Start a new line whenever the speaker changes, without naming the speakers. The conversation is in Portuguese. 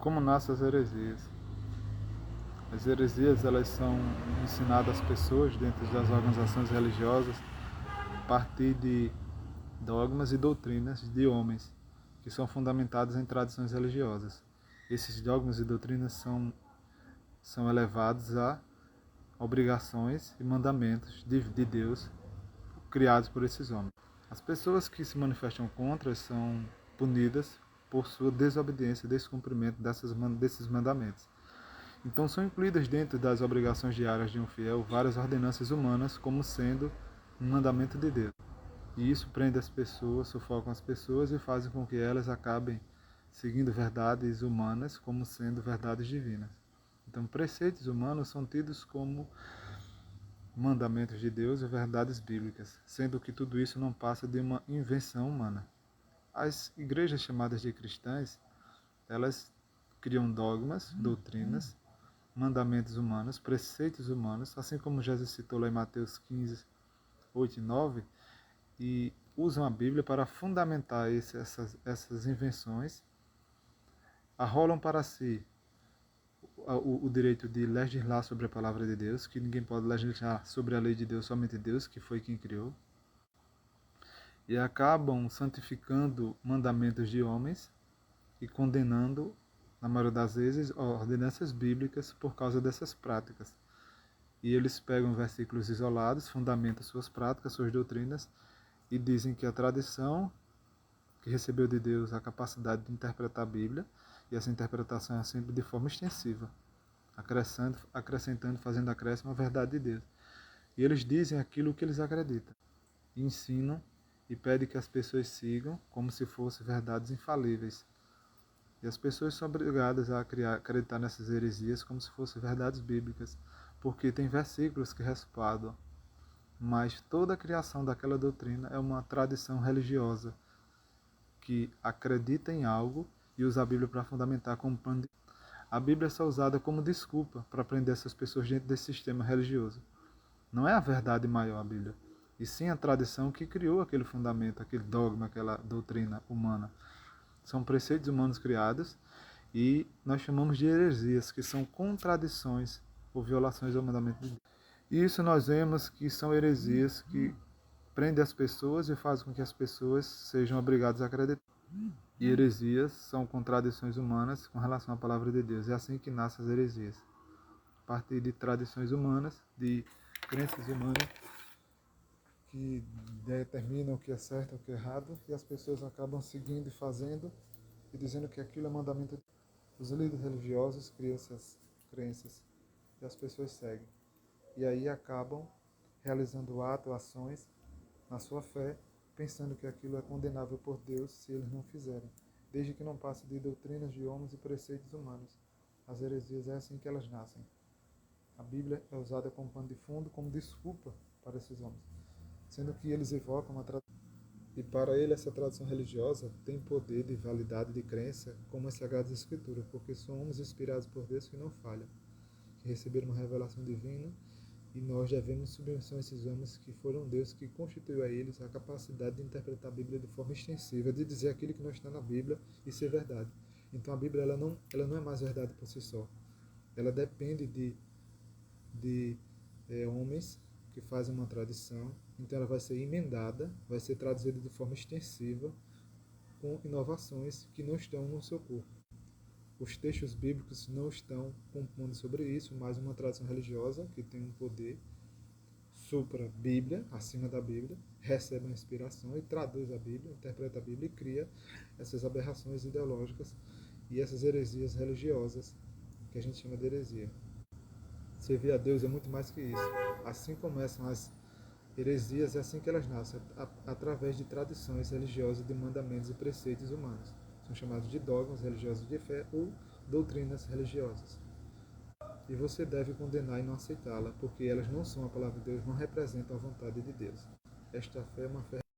Como nascem as heresias? As heresias, elas são ensinadas às pessoas dentro das organizações religiosas a partir de dogmas e doutrinas de homens que são fundamentados em tradições religiosas. Esses dogmas e doutrinas são elevados a obrigações e mandamentos de Deus criados por esses homens. As pessoas que se manifestam contra são punidas por sua desobediência e descumprimento desses mandamentos. Então são incluídas dentro das obrigações diárias de um fiel várias ordenanças humanas como sendo um mandamento de Deus. E isso prende as pessoas, sufoca as pessoas e faz com que elas acabem seguindo verdades humanas como sendo verdades divinas. Então preceitos humanos são tidos como mandamentos de Deus e verdades bíblicas, sendo que tudo isso não passa de uma invenção humana. As igrejas chamadas de cristãs, elas criam dogmas, doutrinas, mandamentos humanos, preceitos humanos, assim como Jesus citou lá em Mateus 15, 8 e 9, e usam a Bíblia para fundamentar essas invenções, arrolam para si o direito de legislar sobre a palavra de Deus, que ninguém pode legislar sobre a lei de Deus, somente Deus, que foi quem criou, e acabam santificando mandamentos de homens e condenando, na maioria das vezes, ordenanças bíblicas por causa dessas práticas. E eles pegam versículos isolados, fundamentam suas práticas, suas doutrinas, e dizem que a tradição que recebeu de Deus a capacidade de interpretar a Bíblia, e essa interpretação é sempre de forma extensiva, acrescentando, fazendo acréscimo à verdade de Deus. E eles dizem aquilo que eles acreditam, e ensinam e pedem que as pessoas sigam como se fossem verdades infalíveis. E as pessoas são obrigadas a acreditar nessas heresias como se fossem verdades bíblicas, porque tem versículos que respaldam. Mas toda a criação daquela doutrina é uma tradição religiosa que acredita em algo e usa a Bíblia para fundamentar como pano de... A Bíblia é só usada como desculpa para prender essas pessoas dentro desse sistema religioso. Não é a verdade maior a Bíblia, e sim a tradição que criou aquele fundamento, aquele dogma, aquela doutrina humana. São preceitos humanos criados e nós chamamos de heresias, que são contradições ou violações ao mandamento de Deus. E isso nós vemos que são heresias que prendem as pessoas e fazem com que as pessoas sejam obrigadas a acreditar. E heresias são contradições humanas com relação à palavra de Deus. É assim que nascem as heresias. A partir de tradições humanas, de crenças humanas, que determinam o que é certo e o que é errado, e as pessoas acabam seguindo e fazendo, e dizendo que aquilo é mandamento de Deus. Os líderes religiosos criam essas crenças, e as pessoas seguem. E aí acabam realizando atos, ações, na sua fé, pensando que aquilo é condenável por Deus se eles não fizerem, desde que não passe de doutrinas de homens e preceitos humanos. As heresias é assim que elas nascem. A Bíblia é usada como pano de fundo, como desculpa para esses homens, sendo que eles evocam uma tradição. E para ele essa tradição religiosa tem poder de validade de crença como as Sagradas Escrituras, porque somos inspirados por Deus que não falha, que receberam uma revelação divina, e nós devemos submissão a esses homens que foram Deus que constituiu a eles a capacidade de interpretar a Bíblia de forma extensiva, de dizer aquilo que não está na Bíblia e ser verdade. Então a Bíblia ela não é mais verdade por si só. Ela depende de homens que fazem uma tradição, então ela vai ser emendada, vai ser traduzida de forma extensiva, com inovações que não estão no seu corpo. Os textos bíblicos não estão compondo sobre isso, mas uma tradição religiosa que tem um poder supra Bíblia, acima da Bíblia, recebe a inspiração e traduz a Bíblia, interpreta a Bíblia e cria essas aberrações ideológicas e essas heresias religiosas que a gente chama de heresia. Servir a Deus é muito mais que isso. Assim começam as heresias, é assim que elas nascem, através de tradições religiosas de mandamentos e preceitos humanos. São chamados de dogmas religiosos de fé ou doutrinas religiosas. E você deve condenar e não aceitá-la, porque elas não são a palavra de Deus, não representam a vontade de Deus. Esta fé é uma fé